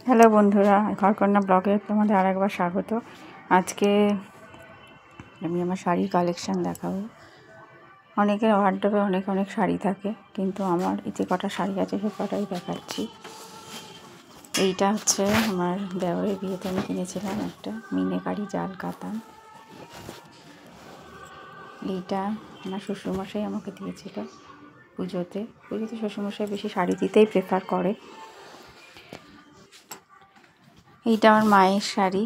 Hello বন্ধুরা, ঘরকন্যা ব্লগে তোমাদের আরেকবার স্বাগত। আজকে আমি আমার শাড়ির কালেকশান দেখাবো। অনেকের ওয়ার্ডরোবে অনেক অনেক শাড়ি থাকে, কিন্তু আমার যে কটা শাড়ি আছে সে কটাই দেখাচ্ছি। এইটা হচ্ছে আমার দেওরের বিয়েতে আমি কিনেছিলাম একটা মিনাকারি জাল কাতান। এইটা আমার শ্বশুরমশাই আমাকে দিয়েছিল পুজোতে। শ্বশুরমশাই বেশি শাড়ি দিতেই প্রেফার করে। এইটা আমার মায়ের শাড়ি।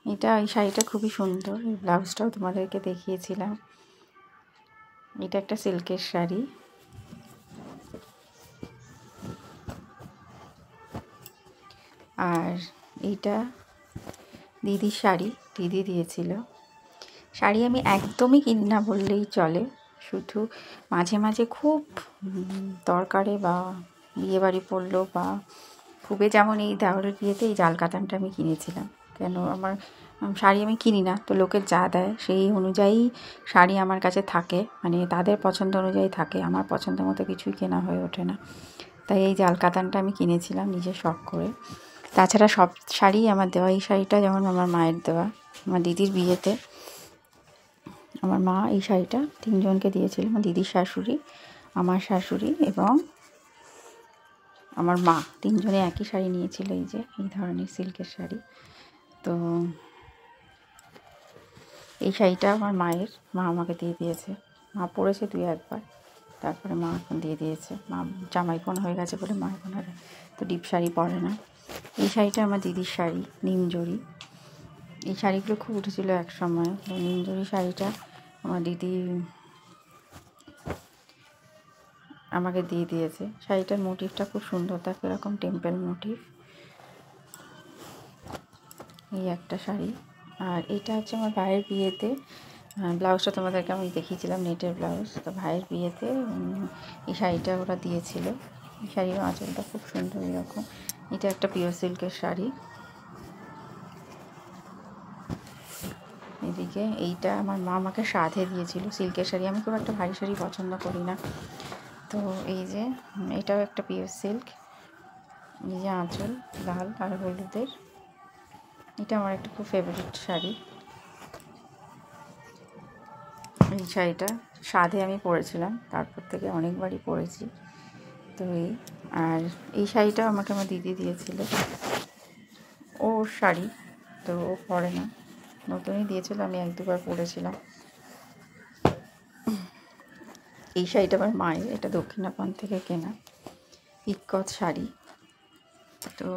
এই শাড়িটা খুবই সুন্দর। এই ব্লাউজটাও তোমাদেরকে দেখিয়েছিলাম। এটা একটা সিল্কের শাড়ি। আর এইটা দিদির শাড়ি, দিদি দিয়েছিল। শাড়ি আমি একদমই কিনি না বললেই চলে, শুধু মাঝে মাঝে খুব দরকারে বা বিয়েবাড়ি পড়লো বা খুবই, যেমন এই দেওরের বিয়েতে এই জাল কাতানটা আমি কিনেছিলাম। কেন, আমার শাড়ি আমি কিনি না, তো লোকের যা দেয় সেই অনুযায়ী শাড়ি আমার কাছে থাকে, মানে তাদের পছন্দ অনুযায়ী থাকে। আমার পছন্দ মতো কিছুই কেনা হয়ে ওঠে না, তাই এই জাল কাতানটা আমি কিনেছিলাম নিজে শখ করে। তাছাড়া সব শাড়ি আমার দেওয়া। এই শাড়িটা যেমন আমার মায়ের দেওয়া, আমার দিদির বিয়েতে আমার মা এই শাড়িটা তিনজনকে দিয়েছিল। আমার দিদির শাশুড়ি, আমার শাশুড়ি এবং আমার মা, তিনজনে একই শাড়ি নিয়েছিল। এই যে এই ধরনের সিল্কের শাড়ি। তো এই শাড়িটা আমার মায়ের, মা আমাকে দিয়ে দিয়েছে। মা পরেছে 2-1 বার, তারপরে মা এখন দিয়ে দিয়েছে। মা জামাইপন হয়ে গেছে বলে মা এখন আর তো ডিপ শাড়ি পরে না। এই শাড়িটা আমার দিদির শাড়ি, নিমজরি। এই শাড়িগুলো খুব উঠেছিল এক সময়। নিমজরি শাড়িটা আমার দিদি আমাকে দিয়ে দিয়েছে। শাড়িটার মোটিভটা খুব সুন্দর থাকে, এরকম টেম্পল মোটিভ। এই একটা শাড়ি। আর এটা হচ্ছে আমার ভাইয়ের বিয়েতে, ব্লাউজটা তোমাদেরকে আমি দেখিয়েছিলাম, নেটের ব্লাউজ। তো ভাইয়ের বিয়েতে এই শাড়িটা ওরা দিয়েছিল। এই শাড়ির আঁচলটা খুব সুন্দর এরকম। এটা একটা পিওর সিল্কের শাড়ি। এদিকে এইটা আমার মা আমাকে সাধে দিয়েছিল, সিল্কের শাড়ি। আমি খুব একটা ভারী শাড়ি পছন্দ করি না। তো এই যে এটাও একটা পিওর সিল্ক। এই যে আঁচল লাল আর হলুদের। এটা আমার একটা খুব ফেভারিট শাড়ি। এই শাড়িটা সাধে আমি পরেছিলাম, তারপর থেকে অনেকবারই পরেছি। তো আর এই শাড়িটাও আমাকে আমার দিদি দিয়েছিল। ওর শাড়ি, তো ও পরে না, নতুনই দিয়েছিল, আমি 1-2 বার পরেছিলাম। এই শাড়িটা আমার মায়ের, এটা দক্ষিণাপান থেকে কেনা ইক্কত শাড়ি। তো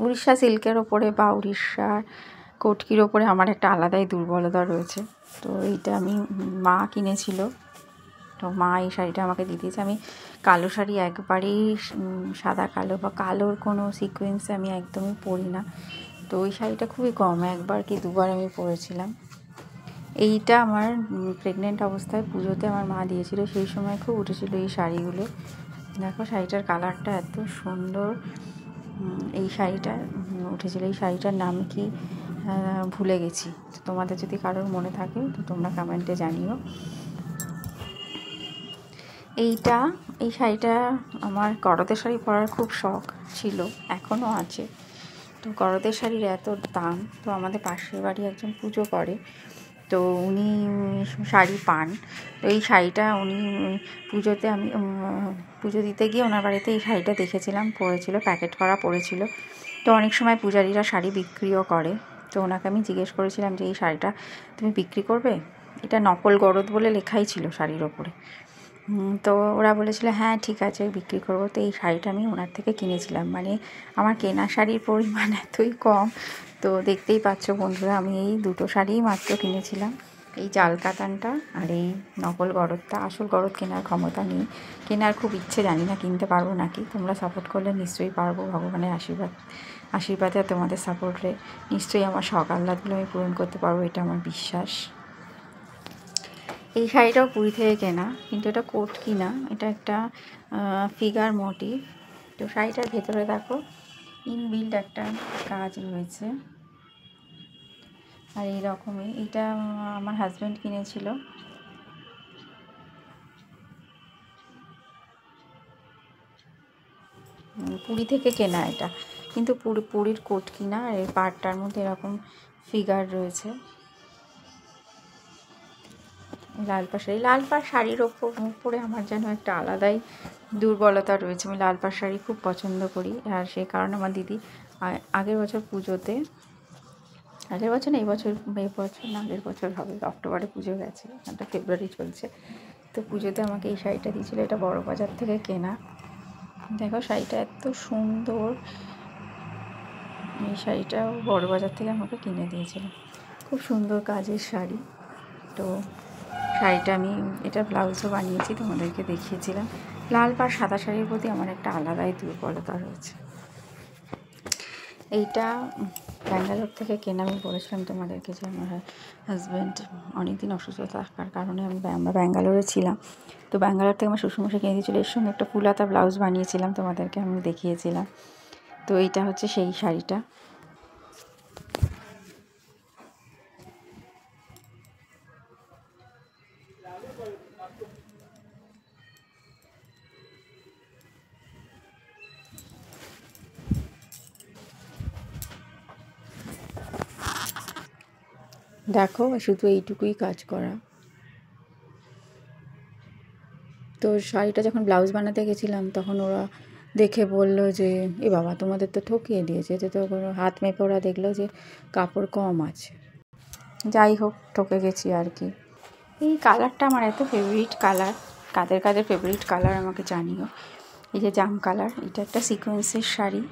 উড়িষ্যা সিল্কের ওপরে বা উড়িষ্যার কটকির ওপরে আমার একটা আলাদাই দুর্বলতা রয়েছে। তো এইটা আমি মা কিনেছিল, তো মা এই শাড়িটা আমাকে দিয়ে দিয়েছে। আমি কালো শাড়ি একবারেই, সাদা কালো বা কালোর কোনো সিকোয়েন্স আমি একদমই পরি না। তো ওই শাড়িটা খুবই কম, 1-বার কি 2-বার আমি পরেছিলাম। এইটা আমার প্রেগনেন্ট অবস্থায় পুজোতে আমার মা দিয়েছিল, সেই সময় খুব উঠেছিল এই শাড়িগুলো। দেখো শাড়িটার কালারটা এত সুন্দর। এই শাড়িটা উঠেছিল। এই শাড়িটার নাম কি ভুলে গেছি, তো তোমাদের যদি কারোর মনে থাকে তো তোমরা কমেন্টে জানিও। এই শাড়িটা আমার গরদের শাড়ি পরার খুব শখ ছিল, এখনও আছে। তো গরদের শাড়ির এত দাম। তো আমাদের পাশের বাড়ি একজন পুজো করে, তো উনি শাড়ি পান। তো এই শাড়িটা উনি পুজোতে, আমি পুজো দিতে গিয়ে ওনার বাড়িতে এই শাড়িটা দেখেছিলাম, পরেছিল, প্যাকেট করা পরেছিল। তো অনেক সময় পূজারীরা শাড়ি বিক্রিও করে। তো ওনাকে আমি জিজ্ঞেস করেছিলাম যে এই শাড়িটা তুমি বিক্রি করবে? এটা নকল গরদ বলে লেখাই ছিল শাড়ির ওপরে। তো ওরা বলেছিল হ্যাঁ ঠিক আছে বিক্রি করবো। তো এই শাড়িটা আমি ওনার থেকে কিনেছিলাম। মানে আমার কেনা শাড়ির পরিমাণ এতই কম। তো দেখতেই পাচ্ছ বন্ধুরা, আমি এই 2টো শাড়িই মাত্র কিনেছিলাম, এই জাল কাতানটা আর এই নকল গরদটা। আসল গরদ কেনার ক্ষমতা নেই, কেনার খুব ইচ্ছে, জানি না কিনতে পারবো নাকি। তোমরা সাপোর্ট করলে নিশ্চয়ই পারবো, ভগবানের আশীর্বাদে আর তোমাদের সাপোর্টে নিশ্চয়ই আমার শখ আহ্লাদগুলো আমি পূরণ করতে পারবো, এটা আমার বিশ্বাস। এই শাড়িটাও পুরী থেকে কেনা, কিন্তু এটা কোট কিনা, এটা একটা ফিগার মোটিভ। তো শাড়িটার ভেতরে দেখো ইনবিল্ড একটা কাজ রয়েছে। আর এইরকমই, এটা আমার হাজব্যান্ড কিনেছিল। পুরী থেকে কেনা এটা, কিন্তু পুরীর কোট কিনা। আর এই পাড়টার মধ্যে এরকম ফিগার রয়েছে। লাল পাড় শাড়ির উপরে আমার যেন একটা আলাদাই দুর্বলতা রয়েছে। আমি লাল পাড় শাড়ি খুব পছন্দ করি, আর সেই কারণে আমার দিদি আগের বছর পুজোতে, আগের বছর না, এই বছর না, আগের বছর হবে, অক্টোবরে পুজো গেছে, এটা ফেব্রুয়ারি চলছে। তো পুজোতে আমাকে এই শাড়িটা দিয়েছিলো, এটা বড় বাজার থেকে কেনা। দেখো শাড়িটা এত সুন্দর, এই শাড়িটাও বড় বাজার থেকে আমাকে কিনে দিয়েছিল, খুব সুন্দর কাজের শাড়ি। তো শাড়িটা আমি, এটা ব্লাউজও বানিয়েছি, তোমাদেরকে দেখিয়েছিলাম। লাল পাড় সাদা শাড়ির প্রতি আমার একটা আলাদাই দুর্বলতা রয়েছে। এইটা ব্যাঙ্গালোর থেকে কেনা। আমি বলেছিলাম তোমাদেরকে যে আমার হাজব্যান্ড অনেকদিন অসুস্থ থাকার কারণে আমরা ব্যাঙ্গালোরে ছিলাম। তো ব্যাঙ্গালোর থেকে আমার শ্বশুরমশাই কিনে দিয়েছিলো। এর সঙ্গে একটা ফুল হাতা ব্লাউজ বানিয়েছিলাম, তোমাদেরকে আমি দেখিয়েছিলাম। তো এইটা হচ্ছে সেই শাড়িটা। দেখো শুধু এইটুকুই কাজ করা। তো শাড়িটা যখন ব্লাউজ বানাতে গেছিলাম তখন ওরা দেখে বলল যে এ বাবা, তোমাদের তো ঠকিয়ে দিয়েছে, যে তো হাত মেপে ওরা দেখলো যে কাপড় কম আছে। যাই হোক, ঠকে গেছি আর কি। এই কালারটা আমার এত ফেভারিট কালার। কাদের কাদের ফেভারিট কালার আমাকে জানিও। এই যে জাম কালার, এটা একটা সিকোয়েন্সের শাড়ি,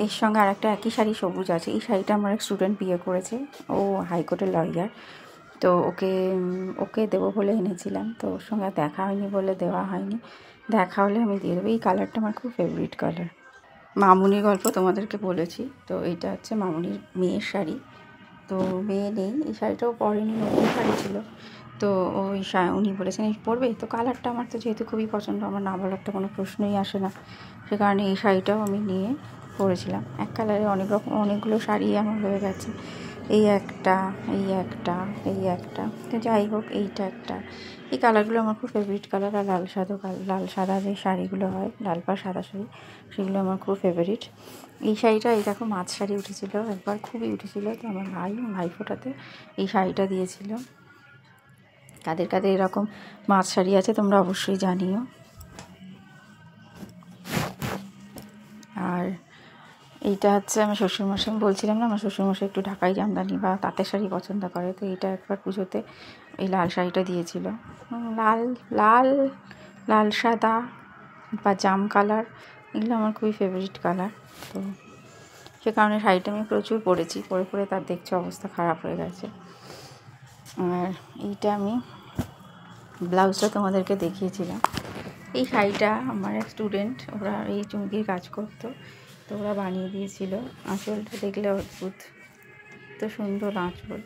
এর সঙ্গে আর একটা একই শাড়ি সবুজ আছে। এই শাড়িটা আমার এক স্টুডেন্ট বিয়ে করেছে, ও হাইকোর্টের লয়ার। তো ওকে দেবো বলে এনেছিলাম, তো ওর সঙ্গে দেখা হয়নি বলে দেওয়া হয়নি। দেখা হলে আমি দিয়ে দেবো। এই কালারটা আমার খুব ফেভারিট কালার। মামুনির গল্প তোমাদেরকে বলেছি, তো এইটা হচ্ছে মামুনির মেয়ের শাড়ি। তো মেয়ে নেই, এই শাড়িটাও পরেনি, নতুন শাড়ি ছিল। তো ওই উনি বলেছেন এই পরবে, তো কালারটা আমার তো যেহেতু খুবই পছন্দ, আমার না বলার তো কোনো প্রশ্নই আসে না। সে কারণে এই শাড়িটাও আমি নিয়ে পরেছিলাম। এক কালারে অনেকগুলো শাড়ি আমার হয়ে গেছে, এই একটা, এই একটা, এই একটা। তো যাই হোক, এইটা একটা। এই কালারগুলো আমার খুব ফেভারিট কালার। আর লাল সাদা যে শাড়িগুলো হয়, লাল পাড় সাদা শাড়ি, সেগুলো আমার খুব ফেভারিট। এই শাড়িটা, এই দেখো মাছ শাড়ি উঠেছিল একবার, খুবই উঠেছিল। তো আমার ভাইফোঁটাতে এই শাড়িটা দিয়েছিল। কাদের কাদের এরকম মাছ শাড়ি আছে তোমরা অবশ্যই জানিও। আর এইটা হচ্ছে আমার শ্বশুরমশাই, বলছিলাম না আমার শ্বশুরমশাই একটু ঢাকাই জামদানি বা তাঁতের শাড়ি পছন্দ করে। তো এইটা একবার পুজোতে এই লাল শাড়িটা দিয়েছিল। লাল লাল লাল সাদা বা জাম কালার, এগুলো আমার খুবই ফেভারিট কালার। তো সে কারণে শাড়িটা আমি প্রচুর পরেছি, পরে তার দেখছি অবস্থা খারাপ হয়ে গেছে। আর এইটা আমি ব্লাউজটা তোমাদেরকে দেখিয়েছিলাম। এই শাড়িটা আমার এক স্টুডেন্ট, ওরা এই চুমকির কাজ করতো, তো ওরা বানিয়ে দিয়েছিল। আঁচলটা দেখলে অদ্ভুত, তো সুন্দর আঁচল।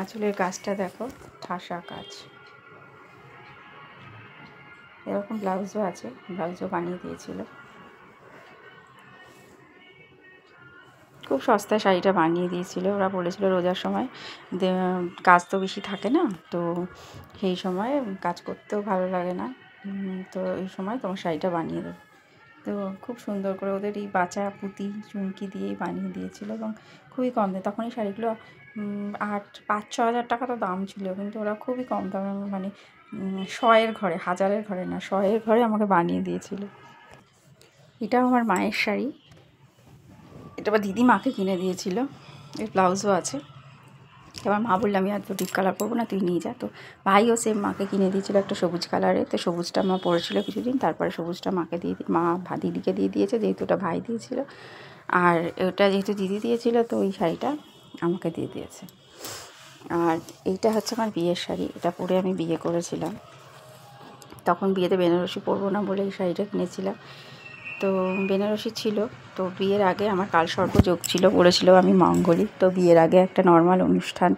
আঁচলের কাজটা দেখো, ঠাসা কাজ। এরকম ব্লাউজও আছে, ব্লাউজও বানিয়ে দিয়েছিল। খুব সস্তায় শাড়িটা বানিয়ে দিয়েছিল। ওরা বলেছিল রোজার সময় কাজ তো বেশি থাকে না, তো সেই সময় কাজ করতেও ভালো লাগে না, তো এই সময় তোমার শাড়িটা বানিয়ে দেবে। তো খুব সুন্দর করে ওদের এই বাঁচা পুঁতি চুমকি দিয়েই বানিয়ে দিয়েছিল, এবং খুবই কম দামে। তখন এই শাড়িগুলো 5-6 হাজার টাকা তো দাম ছিল, কিন্তু ওরা খুবই কম দামে, মানে 100-এর ঘরে, 1000-এর ঘরে না, 100-এর ঘরে আমাকে বানিয়ে দিয়েছিল। এটাও আমার মায়ের শাড়ি, এটা আবার দিদি মাকে কিনে দিয়েছিল। এর ব্লাউজও আছে। এবার মা বললে আমি আর তো ডিপ কালার পরবো না, তুই নিয়ে যা। তো ভাইও সেম মাকে কিনে দিয়েছিলো একটা সবুজ কালারে। তো সবুজটা মা পরেছিল কিছুদিন, তারপরে সবুজটা মাকে দিদিকে দিয়ে দিয়েছে, যেহেতু ওটা ভাই দিয়েছিল। আর ওটা যেহেতু দিদি দিয়েছিল, তো ওই শাড়িটা আমাকে দিয়ে দিয়েছে। আর এইটা হচ্ছে আমার বিয়ের শাড়ি, এটা পরে আমি বিয়ে করেছিলাম। তখন বিয়েতে বেনারসি পরবো না বলে এই শাড়িটা কিনেছিলাম। তো বেনারসি ছিল। তো বিয়ের আগে আমার কালসর্প যোগ ছিল, বলেছিল আমি মঙ্গলী। তো বিয়ের আগে একটা নর্মাল অনুষ্ঠান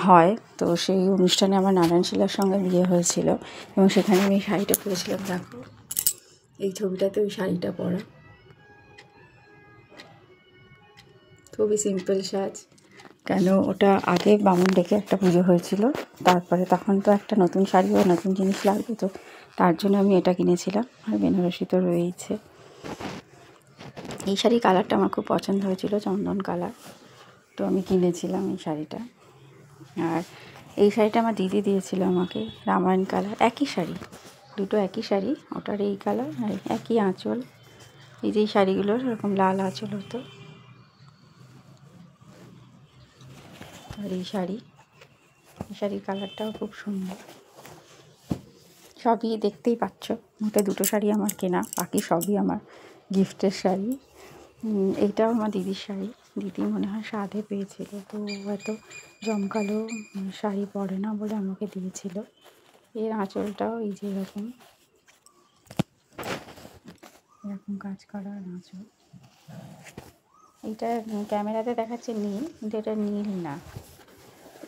হয়, তো সেই অনুষ্ঠানে আমার নারায়ণশীলার সঙ্গে বিয়ে হয়েছিল, এবং সেখানে আমি শাড়িটা পরেছিলাম। দেখো এই ছবিটাতে ওই শাড়িটা পরা, খুবই সিম্পল সাজ। কেন ওটা আগে বামুন ডেকে একটা পুজো হয়েছিল, তারপরে তখন তো একটা নতুন শাড়ি বা নতুন জিনিস লাগবে, তো তার জন্য আমি এটা কিনেছিলাম। আর বেনারসি তো রয়েইছে। এই শাড়ির কালারটা আমার খুব পছন্দ হয়েছিল, চন্দন কালার, তো আমি কিনেছিলাম এই শাড়িটা। আর এই শাড়িটা আমার দিদি দিয়েছিল আমাকে, রামায়ণ কালার, একই শাড়ি, দুটো একই শাড়ি, ওটার এই কালার আর একই আঁচল। এই যে শাড়িগুলোর এরকম লাল আঁচল হতো। আর এই শাড়ির কালারটাও খুব সুন্দর। সবই দেখতেই পাচ্ছ, মোটে দুটো শাড়ি আমার কেনা, বাকি সবই আমার গিফটের শাড়ি। এইটাও আমার দিদির শাড়ি, দিদি মনে হয় সাধে পেয়েছিল, তো এত জমকালো শাড়ি পরে না বলে আমাকে দিয়েছিল। এর আঁচলটাও এই যে এরকম কাজ করা আঁচল। এইটা ক্যামেরাতে দেখাচ্ছে নীল, কিন্তু এটা নীল না,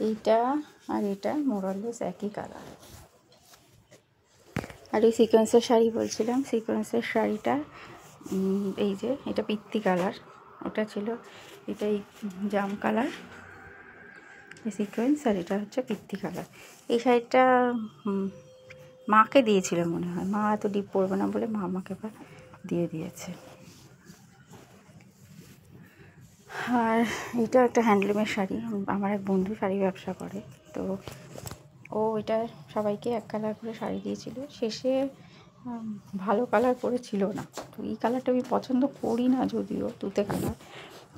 এইটা আর এটা মোরালেস একই কালার। আর এই সিকোয়েন্সের শাড়ি বলছিলাম, সিকোয়েন্সের শাড়িটা এই যে এটা পিত্তি কালার, ওটা ছিল, এটা এই জাম কালার, এই সিকোয়েন্স, আর এটা হচ্ছে পিত্তি কালার। এই শাড়িটা মাকে দিয়েছিল মনে হয়, মা এত ডিপ পরবে না বলে মা আমাকে এবার দিয়ে দিয়েছে। আর এটা একটা হ্যান্ডলুমের শাড়ি, আমার এক বন্ধু শাড়ি ব্যবসা করে, তো ও এটা সবাইকে এক কালার করে শাড়ি দিয়েছিল। শেষে ভালো কালার পরেছিল না, তো এই কালারটা আমি পছন্দ করি না যদিও, তুতে কালার,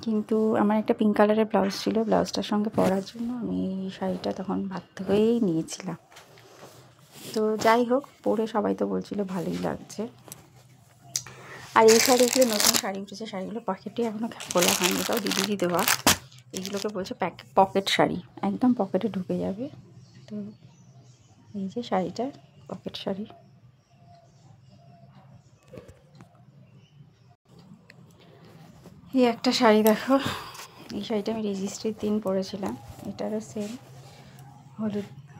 কিন্তু আমার একটা পিঙ্ক কালারের ব্লাউজ ছিল, ব্লাউজটার সঙ্গে পরার জন্য আমি এই শাড়িটা তখন বাধ্য হয়েই নিয়েছিলাম। তো যাই হোক, পরে সবাই তো বলছিল ভালোই লাগছে। আর এই শাড়িগুলো নতুন শাড়ি উঠেছে, শাড়িগুলো পকেটে এখনও খোলা হয়নি, এটাও দিদি দেওয়া। এইগুলোকে বলছে পকেট শাড়ি, একদম পকেটে ঢুকে যাবে। তো এই যে শাড়িটা পকেট শাড়ি। এই একটা শাড়ি দেখো, এই শাড়িটা আমি রেজিস্ট্রির দিন পরেছিলাম, এটারও সেম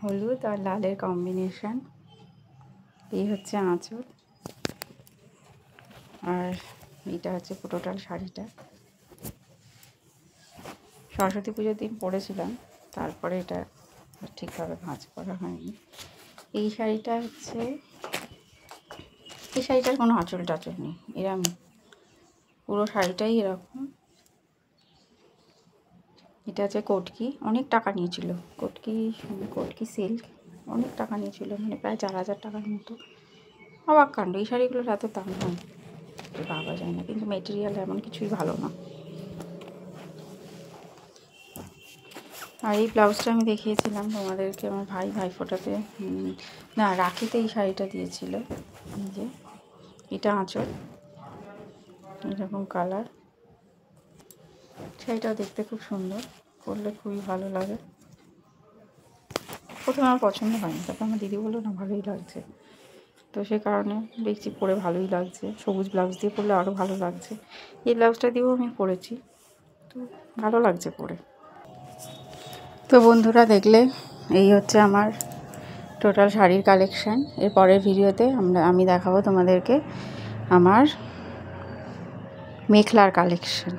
হলুদ আর লালের কম্বিনেশান। এই হচ্ছে আঁচল, আর এইটা হচ্ছে টোটাল শাড়িটা। সরস্বতী পুজোর দিন পরেছিলাম, তারপরে এটা ঠিকভাবে ভাঁজ করা হয়নি। এই শাড়িটা হচ্ছে, এই শাড়িটার কোনো আঁচল টাচল নেই, এরকম পুরো শাড়িটাই এরকম। এটা হচ্ছে কটকি, অনেক টাকা নিয়েছিল, কটকি সিল্ক, অনেক টাকা নিয়েছিল, মানে প্রায় 4,000 টাকার মতো। অবাক কাণ্ড, এই শাড়িগুলোর এত দাম হয় ভাবা যায় না, কিন্তু মেটেরিয়াল এমন কিছুই ভালো না। আর এই ব্লাউজটা আমি দেখিয়েছিলাম তোমাদেরকে, আমার ভাইফোঁটাতে না রাখিতে এই শাড়িটা দিয়েছিল। এই যে এটা আঁচল, এরকম কালার, শাড়িটাও দেখতে খুব সুন্দর, পরলে খুবই ভালো লাগে। প্রথমে আমার পছন্দ হয়নি, তারপর আমার দিদি বললো না ভালোই লাগছে, তো সে কারণে দেখছি পরে ভালোই লাগছে। সবুজ ব্লাউজ দিয়ে পরলে আরও ভালো লাগছে। এই ব্লাউজটা দিয়েও আমি পরেছি, তো ভালো লাগছে পরে। তো বন্ধুরা দেখলে, এই হচ্ছে আমার টোটাল শাড়ির কালেকশান। এর পরের ভিডিওতে আমি দেখাবো তোমাদেরকে আমার মেখলার কালেকশান।